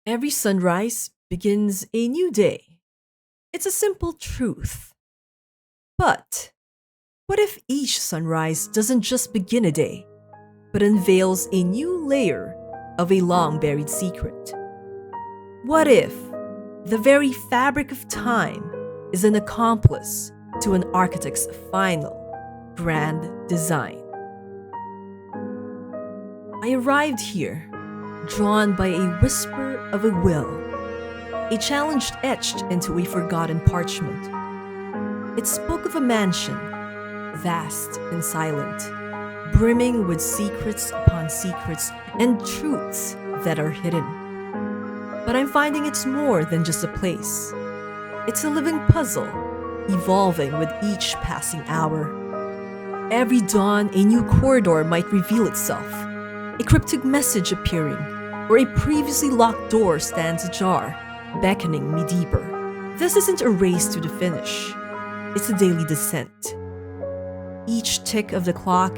Every sunrise begins a new day. It's a simple truth. But what if each sunrise doesn't just begin a day, but unveils a new layer of a long buried secret? What if the very fabric of time is an accomplice to an architect's final, grand design? I arrived here, drawn by a whisper of a will, a challenge etched into a forgotten parchment. It spoke of a mansion, vast and silent, brimming with secrets upon secrets and truths that are hidden. But I'm finding it's more than just a place. It's a living puzzle, evolving with each passing hour. Every dawn, a new corridor might reveal itself, a cryptic message appearing, or a previously locked door stands ajar, beckoning me deeper. This isn't a race to the finish. It's a daily descent. Each tick of the clock,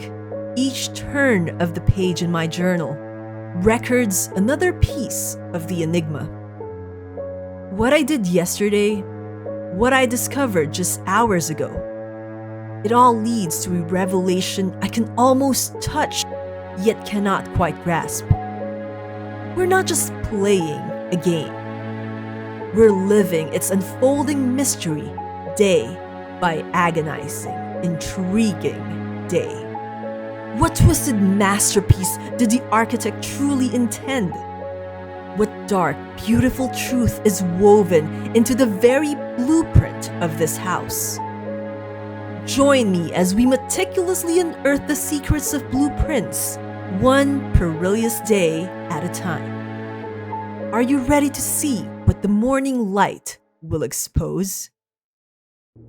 each turn of the page in my journal, records another piece of the enigma. What I did yesterday, what I discovered just hours ago, it all leads to a revelation I can almost touch, yet cannot quite grasp. We're not just playing a game. We're living its unfolding mystery day by agonizing, intriguing day. What twisted masterpiece did the architect truly intend? What dark, beautiful truth is woven into the very blueprint of this house? Join me as we meticulously unearth the secrets of blueprints, one perilous day at a time. Are you ready to see what the morning light will expose?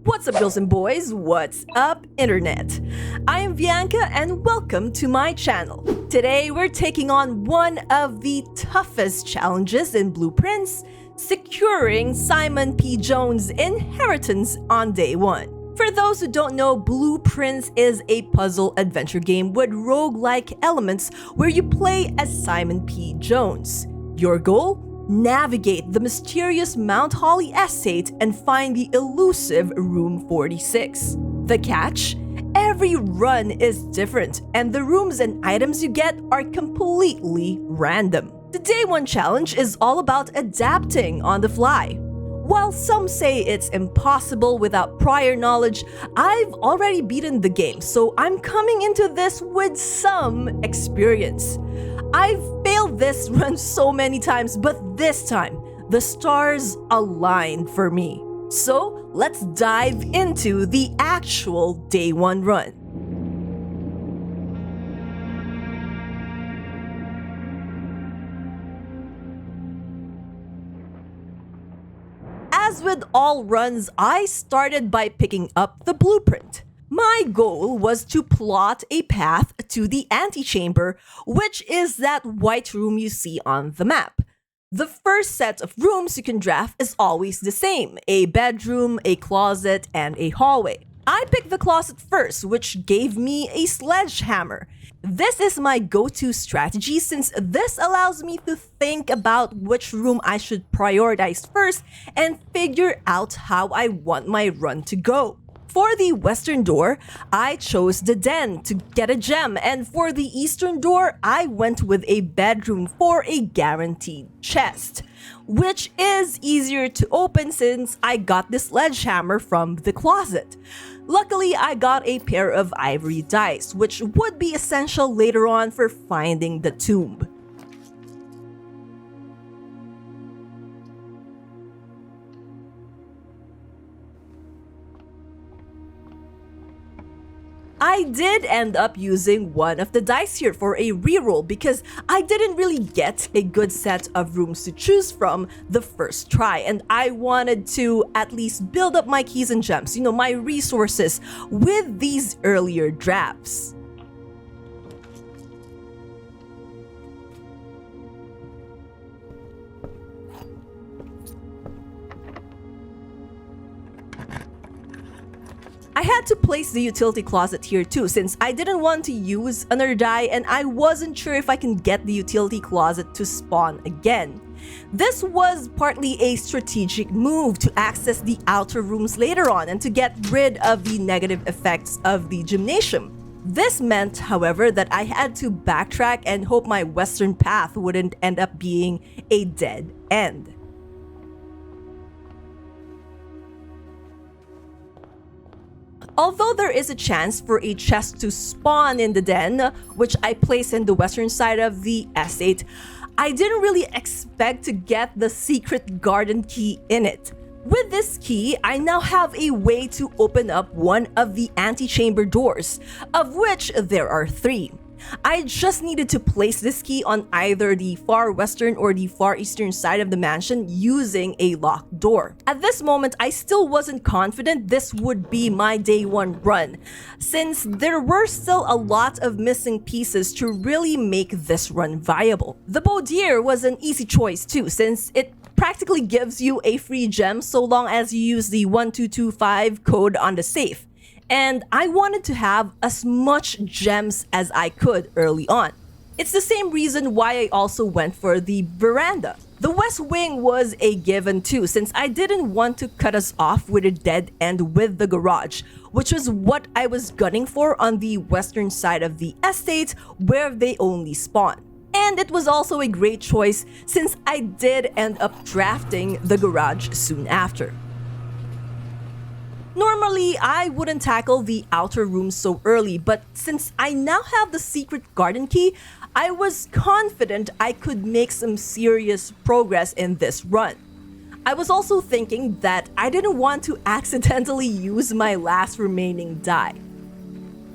What's up, girls and boys? What's up, internet? I am Bianca and welcome to my channel. Today we're taking on one of the toughest challenges in blueprints, securing Simon P. Jones' inheritance on day one. For those who don't know, Blueprints is a puzzle adventure game with roguelike elements where you play as Simon P. Jones. Your goal? Navigate the mysterious Mount Holly estate and find the elusive Room 46. The catch? Every run is different, and the rooms and items you get are completely random. The Day 1 challenge is all about adapting on the fly. While some say it's impossible without prior knowledge, I've already beaten the game, so I'm coming into this with some experience. I've failed this run so many times, but this time, the stars aligned for me. So let's dive into the actual Day 1 run. As with all runs, I started by picking up the blueprint. My goal was to plot a path to the antechamber, which is that white room you see on the map. The first set of rooms you can draft is always the same: a bedroom, a closet, and a hallway. I picked the closet first, which gave me a sledgehammer. This is my go-to strategy since this allows me to think about which room I should prioritize first and figure out how I want my run to go. For the western door, I chose the den to get a gem, and for the eastern door, I went with a bedroom for a guaranteed chest, which is easier to open since I got the sledgehammer from the closet. Luckily, I got a pair of ivory dice, which would be essential later on for finding the tomb. I did end up using one of the dice here for a reroll because I didn't really get a good set of rooms to choose from the first try, and I wanted to at least build up my keys and gems, my resources with these earlier drafts. I had to place the utility closet here too since I didn't want to use another die and I wasn't sure if I can get the utility closet to spawn again. This was partly a strategic move to access the outer rooms later on and to get rid of the negative effects of the gymnasium. This meant, however, that I had to backtrack and hope my western path wouldn't end up being a dead end. Although there is a chance for a chest to spawn in the den, which I placed in the western side of the estate, I didn't really expect to get the secret garden key in it. With this key, I now have a way to open up one of the antechamber doors, of which there are 3. I just needed to place this key on either the far western or the far eastern side of the mansion using a locked door. At this moment, I still wasn't confident this would be my day 1 run, since there were still a lot of missing pieces to really make this run viable. The Baudier was an easy choice too, since it practically gives you a free gem so long as you use the 1225 code on the safe. And I wanted to have as much gems as I could early on. It's the same reason why I also went for the veranda. The west wing was a given too, since I didn't want to cut us off with a dead end with the garage, which was what I was gunning for on the western side of the estate where they only spawn. And it was also a great choice since I did end up drafting the garage soon after. Normally, I wouldn't tackle the outer rooms so early, but since I now have the secret garden key, I was confident I could make some serious progress in this run. I was also thinking that I didn't want to accidentally use my last remaining die.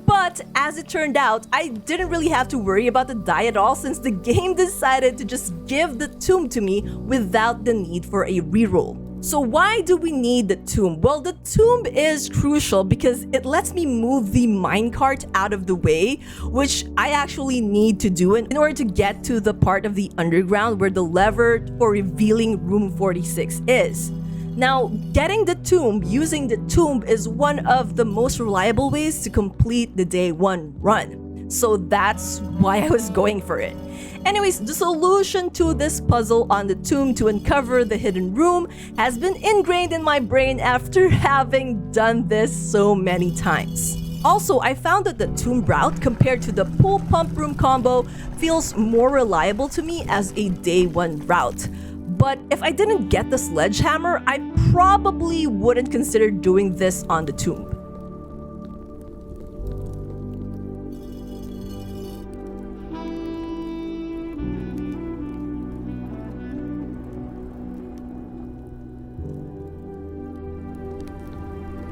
But as it turned out, I didn't really have to worry about the die at all since the game decided to just give the tomb to me without the need for a reroll. So why do we need the tomb? Well, the tomb is crucial because it lets me move the minecart out of the way, which I actually need to do in order to get to the part of the underground where the lever for revealing room 46 is. Now, getting the tomb using the tomb is one of the most reliable ways to complete the day 1 run. So that's why I was going for it. Anyways, the solution to this puzzle on the tomb to uncover the hidden room has been ingrained in my brain after having done this so many times. Also, I found that the tomb route compared to the pool pump room combo feels more reliable to me as a day 1 route. But if I didn't get the sledgehammer, I probably wouldn't consider doing this on the tomb.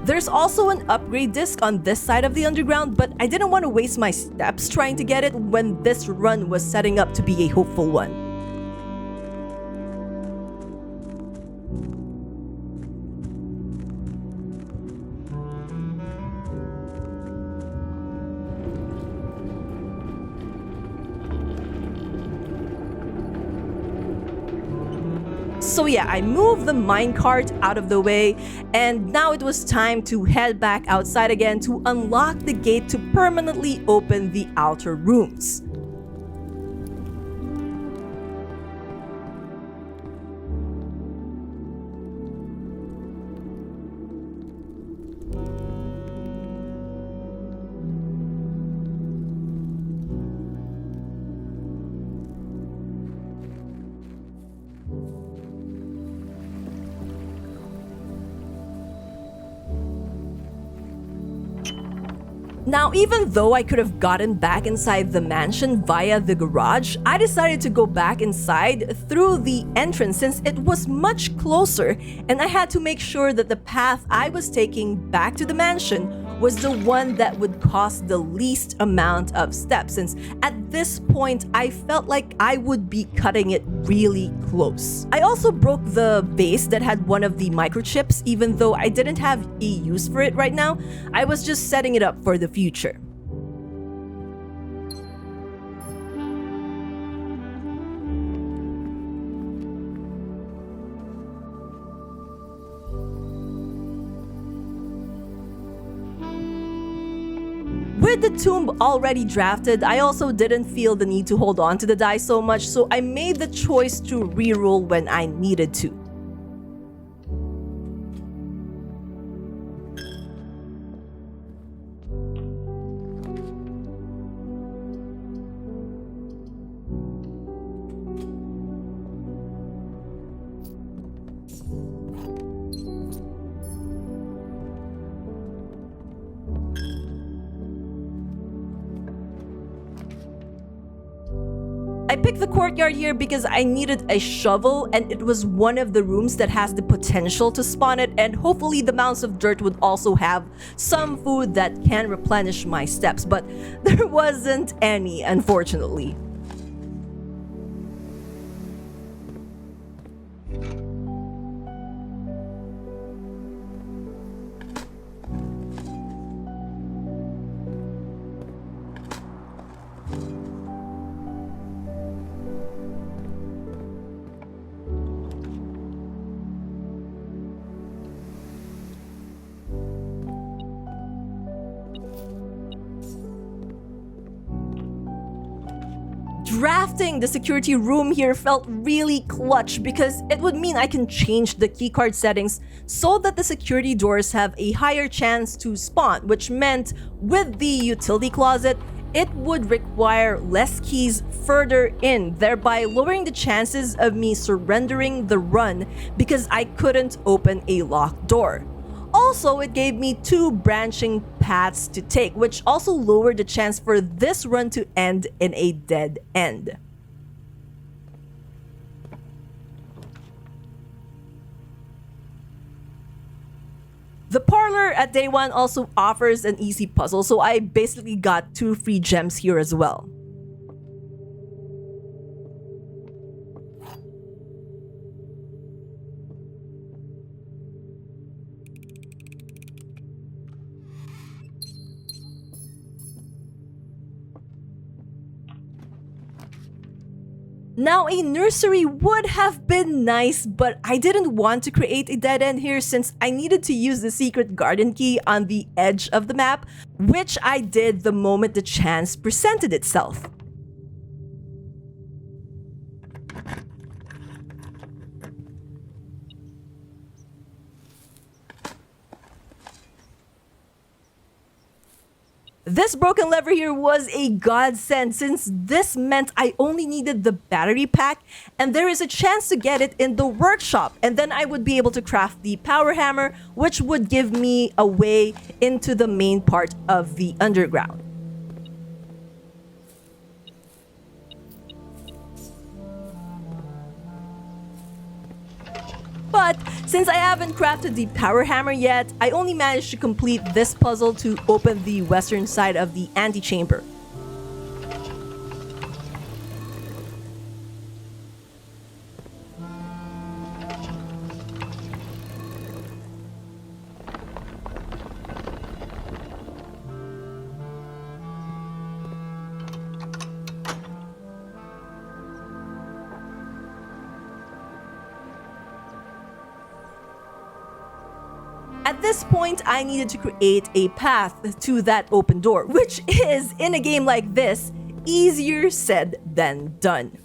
There's also an upgrade disc on this side of the underground, but I didn't want to waste my steps trying to get it when this run was setting up to be a hopeful one. So yeah, I moved the minecart out of the way, and now it was time to head back outside again to unlock the gate to permanently open the outer rooms. Now, even though I could have gotten back inside the mansion via the garage, I decided to go back inside through the entrance since it was much closer and I had to make sure that the path I was taking back to the mansion was the one that would cost the least amount of steps, since at this point I felt like I would be cutting it really close. I also broke the base that had one of the microchips, even though I didn't have a use for it right now. I was just setting it up for the future. With the tomb already drafted, I also didn't feel the need to hold on to the die so much, so I made the choice to reroll when I needed to. I picked the courtyard here because I needed a shovel, and it was one of the rooms that has the potential to spawn it, and hopefully the mounds of dirt would also have some food that can replenish my steps, but there wasn't any, unfortunately. Drafting the security room here felt really clutch because it would mean I can change the keycard settings so that the security doors have a higher chance to spawn, which meant with the utility closet, it would require less keys further in, thereby lowering the chances of me surrendering the run because I couldn't open a locked door. Also, it gave me 2 branching paths to take, which also lowered the chance for this run to end in a dead end. The parlor at day 1 also offers an easy puzzle, so I basically got 2 free gems here as well. Now, a nursery would have been nice, but I didn't want to create a dead end here since I needed to use the secret garden key on the edge of the map, which I did the moment the chance presented itself. This broken lever here was a godsend since this meant I only needed the battery pack, and there is a chance to get it in the workshop, and then I would be able to craft the power hammer, which would give me a way into the main part of the underground. But since I haven't crafted the power hammer yet, I only managed to complete this puzzle to open the western side of the antechamber. At this point, I needed to create a path to that open door, which is, in a game like this, easier said than done.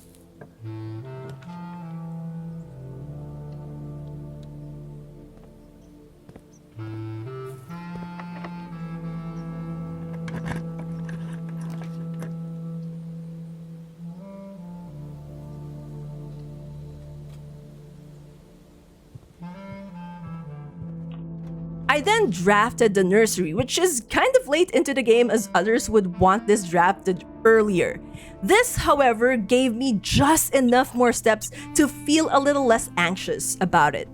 I then drafted the nursery, which is kind of late into the game as others would want this drafted earlier. This, however, gave me just enough more steps to feel a little less anxious about it.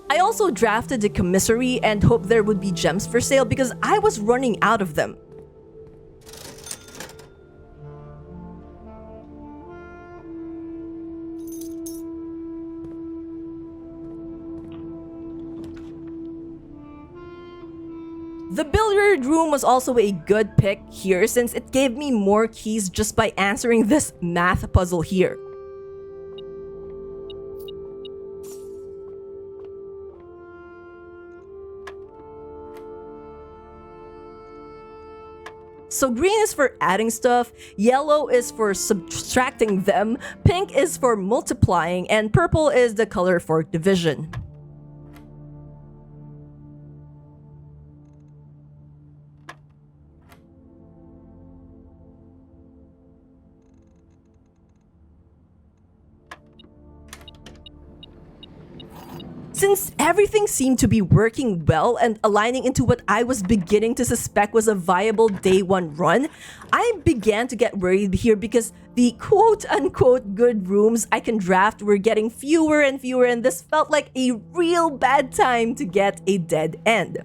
I also drafted the commissary and hoped there would be gems for sale because I was running out of them. The billiard room was also a good pick here since it gave me more keys just by answering this math puzzle here. So green is for adding stuff, yellow is for subtracting them, pink is for multiplying, and purple is the color for division. Since everything seemed to be working well and aligning into what I was beginning to suspect was a viable day one run, I began to get worried here because the quote-unquote good rooms I can draft were getting fewer and fewer, and this felt like a real bad time to get a dead end.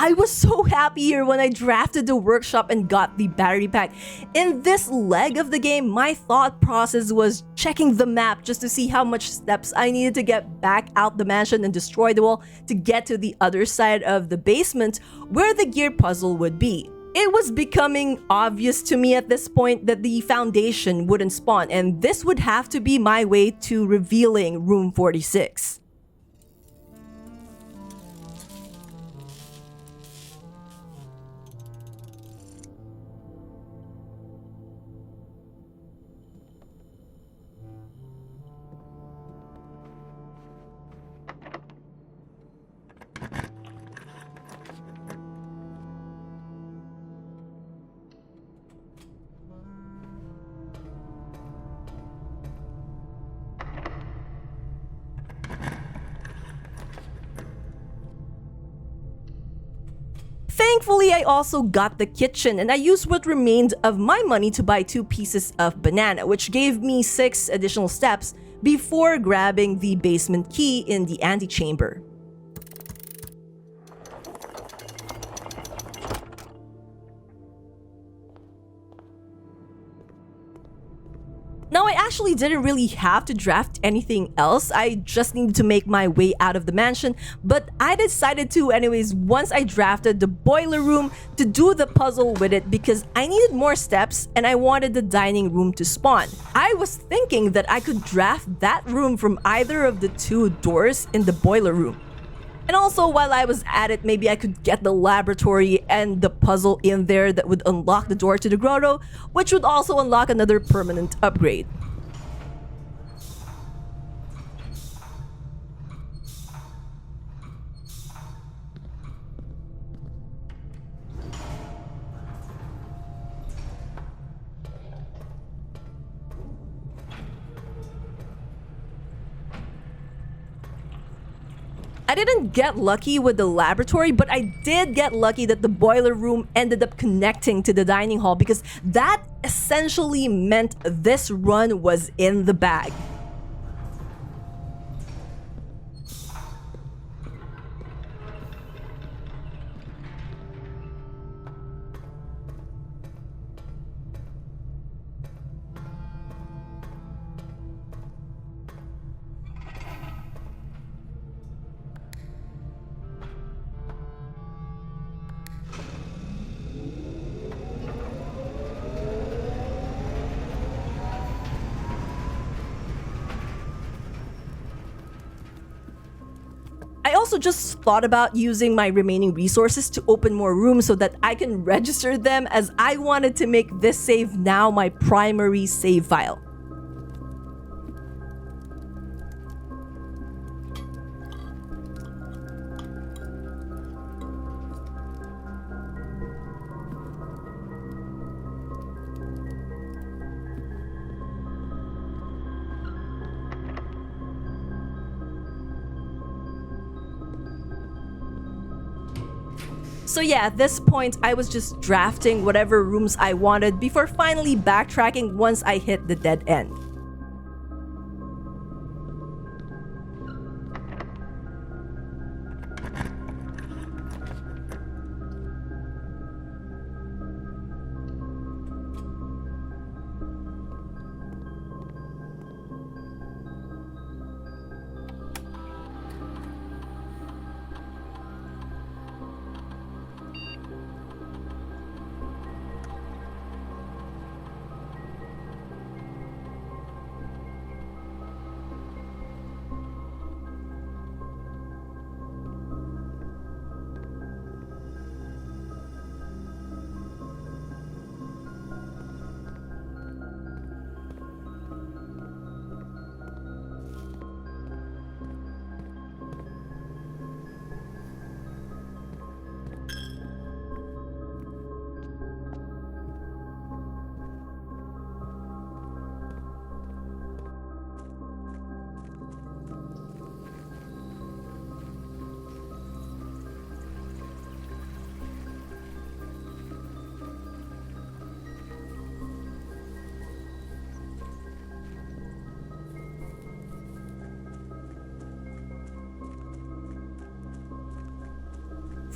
I was so happy here when I drafted the workshop and got the battery pack. In this leg of the game, my thought process was checking the map just to see how much steps I needed to get back out the mansion and destroy the wall to get to the other side of the basement where the gear puzzle would be. It was becoming obvious to me at this point that the foundation wouldn't spawn, and this would have to be my way to revealing room 46. Thankfully, I also got the kitchen, and I used what remained of my money to buy 2 pieces of banana, which gave me 6 additional steps before grabbing the basement key in the antechamber. Now, I actually didn't really have to draft anything else. I just needed to make my way out of the mansion, but I decided to anyways once I drafted the boiler room to do the puzzle with it because I needed more steps and I wanted the dining room to spawn. I was thinking that I could draft that room from either of the 2 doors in the boiler room. And also, while I was at it, maybe I could get the laboratory and the puzzle in there that would unlock the door to the grotto, which would also unlock another permanent upgrade. I didn't get lucky with the laboratory, but I did get lucky that the boiler room ended up connecting to the dining hall because that essentially meant this run was in the bag. I also just thought about using my remaining resources to open more rooms so that I can register them, as I wanted to make this save now my primary save file. So yeah, at this point, I was just drafting whatever rooms I wanted before finally backtracking once I hit the dead end.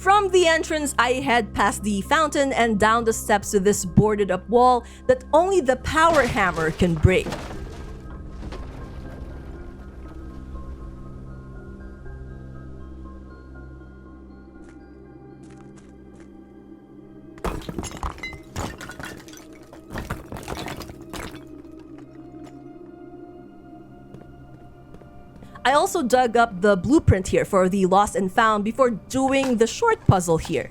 From the entrance, I head past the fountain and down the steps to this boarded up wall that only the power hammer can break. I also dug up the blueprint here for the lost and found before doing the short puzzle here.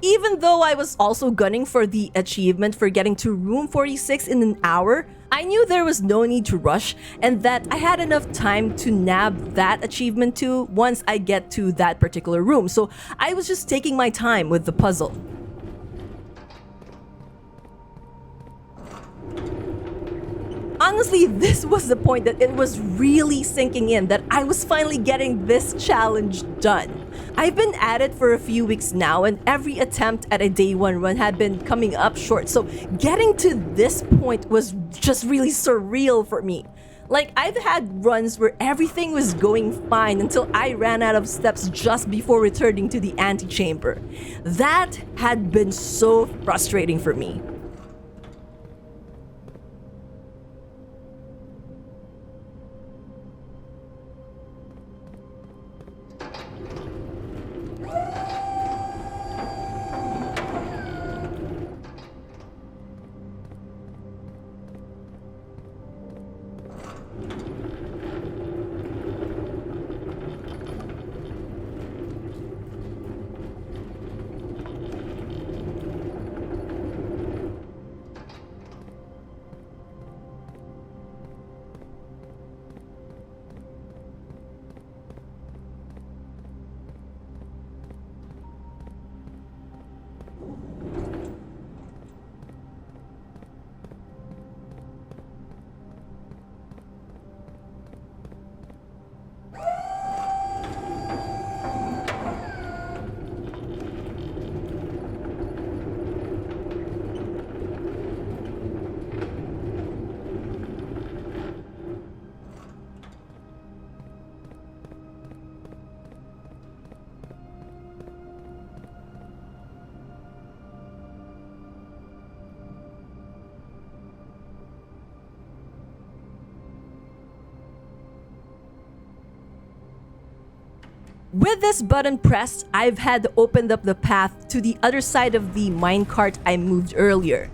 Even though I was also gunning for the achievement for getting to room 46 in an hour, I knew there was no need to rush and that I had enough time to nab that achievement too once I get to that particular room, so I was just taking my time with the puzzle. Honestly, this was the point that it was really sinking in that I was finally getting this challenge done. I've been at it for a few weeks now and every attempt at a day one run had been coming up short, so getting to this point was just really surreal for me. Like, I've had runs where everything was going fine until I ran out of steps just before returning to the antechamber. That had been so frustrating for me. With this button pressed, I've had opened up the path to the other side of the minecart I moved earlier.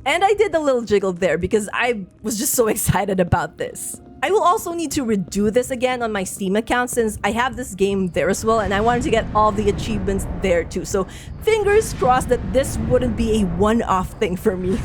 And I did a little jiggle there because I was just so excited about this. I will also need to redo this again on my Steam account since I have this game there as well and I wanted to get all the achievements there too. So fingers crossed that this wouldn't be a one-off thing for me.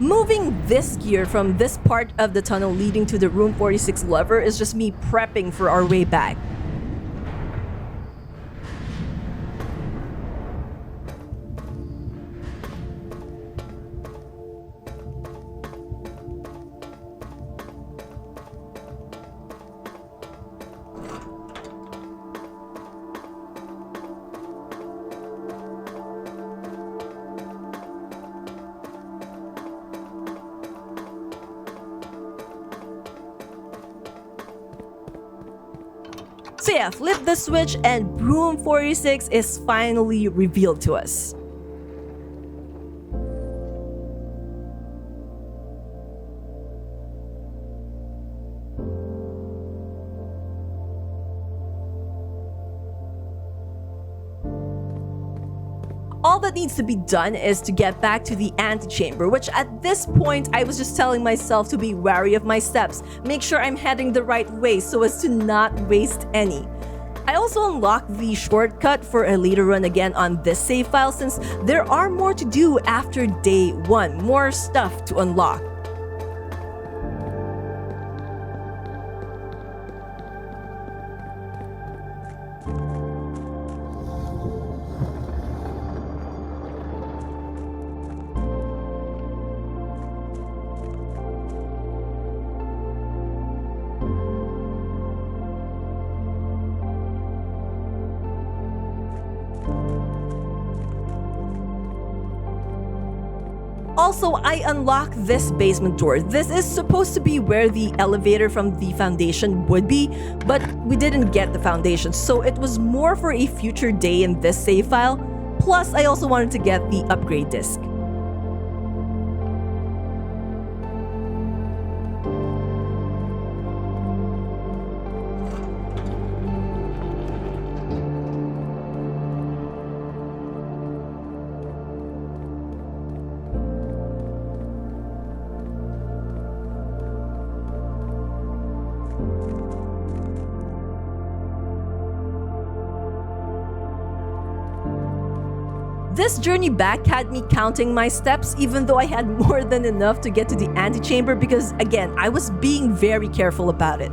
Moving this gear from this part of the tunnel leading to the room 46 lever is just me prepping for our way back. So yeah, flip the switch and room 46 is finally revealed to us. All that needs to be done is to get back to the antechamber, which at this point I was just telling myself to be wary of my steps, make sure I'm heading the right way so as to not waste any. I also unlocked the shortcut for a later run again on this save file since there are more to do after day 1, more stuff to unlock. Also, I unlocked this basement door. This is supposed to be where the elevator from the foundation would be, but we didn't get the foundation, so it was more for a future day in this save file. Plus, I also wanted to get the upgrade disc. This journey back had me counting my steps even though I had more than enough to get to the antechamber because, again, I was being very careful about it.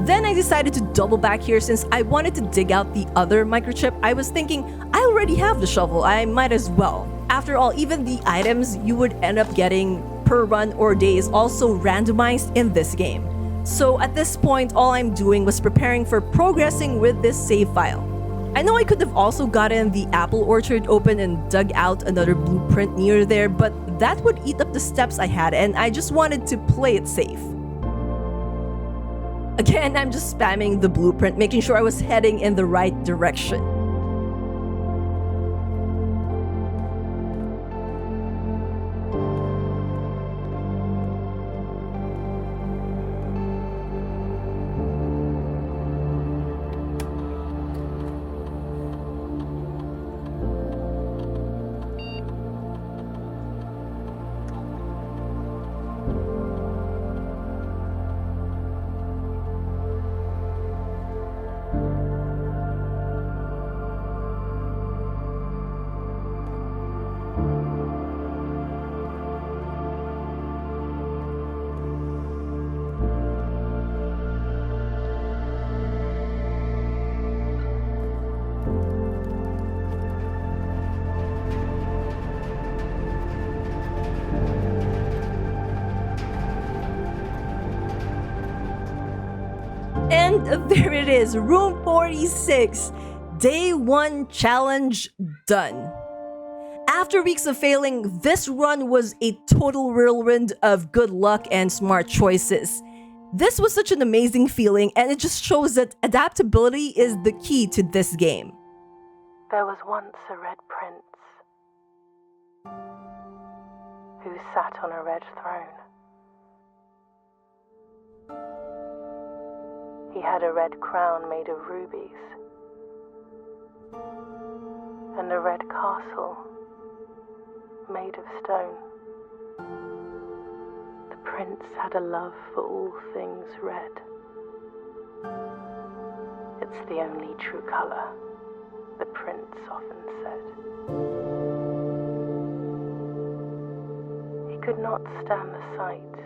Then I decided to double back here since I wanted to dig out the other microchip. I was thinking, I already have the shovel, I might as well. After all, even the items you would end up getting per run or day is also randomized in this game. So at this point, all I'm doing was preparing for progressing with this save file. I know I could have also gotten the apple orchard open and dug out another blueprint near there, but that would eat up the steps I had and I just wanted to play it safe. Again, I'm just spamming the blueprint, making sure I was heading in the right direction. And there it is, room 46, day 1 challenge done. After weeks of failing, this run was a total whirlwind of good luck and smart choices. This was such an amazing feeling, and it just shows that adaptability is the key to this game. There was once a red prince who sat on a red throne. He had a red crown made of rubies and a red castle made of stone. The prince had a love for all things red. It's the only true color, the prince often said. He could not stand the sight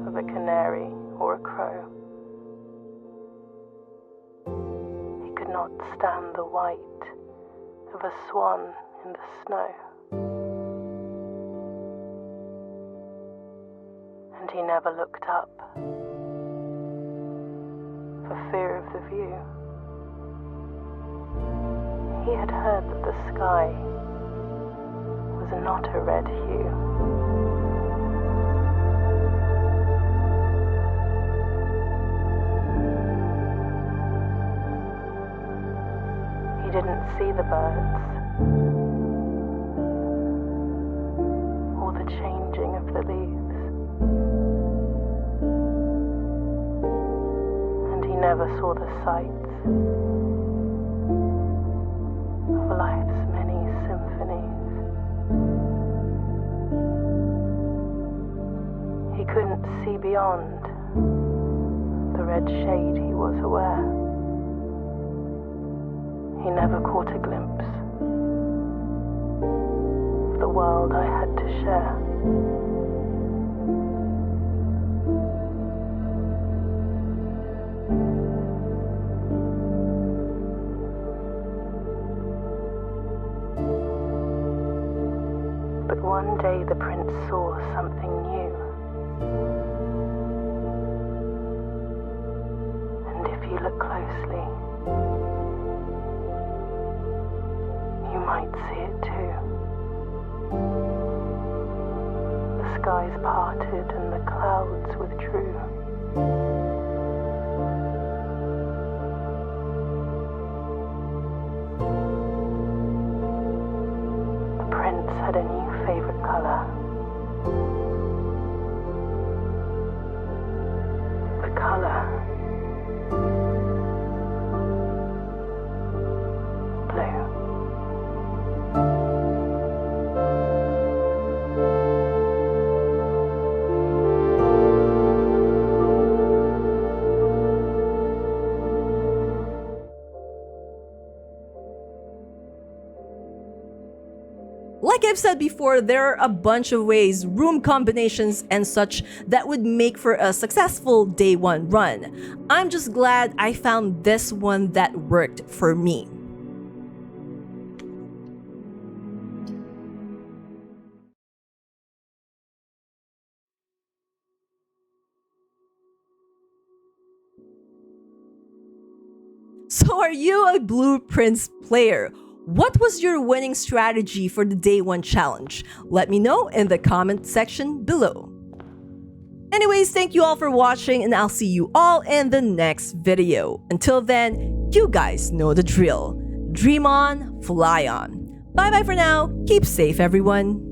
of a canary or a crow. He could not stand the white of a swan in the snow. And he never looked up for fear of the view. He had heard that the sky was not a red hue. He didn't see the birds or the changing of the leaves. never saw the sights of life's many symphonies. He couldn't see beyond the red shade, he was aware. He never caught a glimpse of the world I had to share. But one day the prince saw something new. And if you look closely, you might see it too. The skies parted and the clouds withdrew. The prince had a new favorite color. The color blue. Like I've said before, there are a bunch of ways, room combinations and such that would make for a successful day one run. I'm just glad I found this one that worked for me. So are you a Blueprints player? What was your winning strategy for the day one challenge? Let me know in the comment section below. Anyways, thank you all for watching and I'll see you all in the next video. Until then, you guys know the drill. Dream on, fly on. Bye bye for now. Keep safe everyone.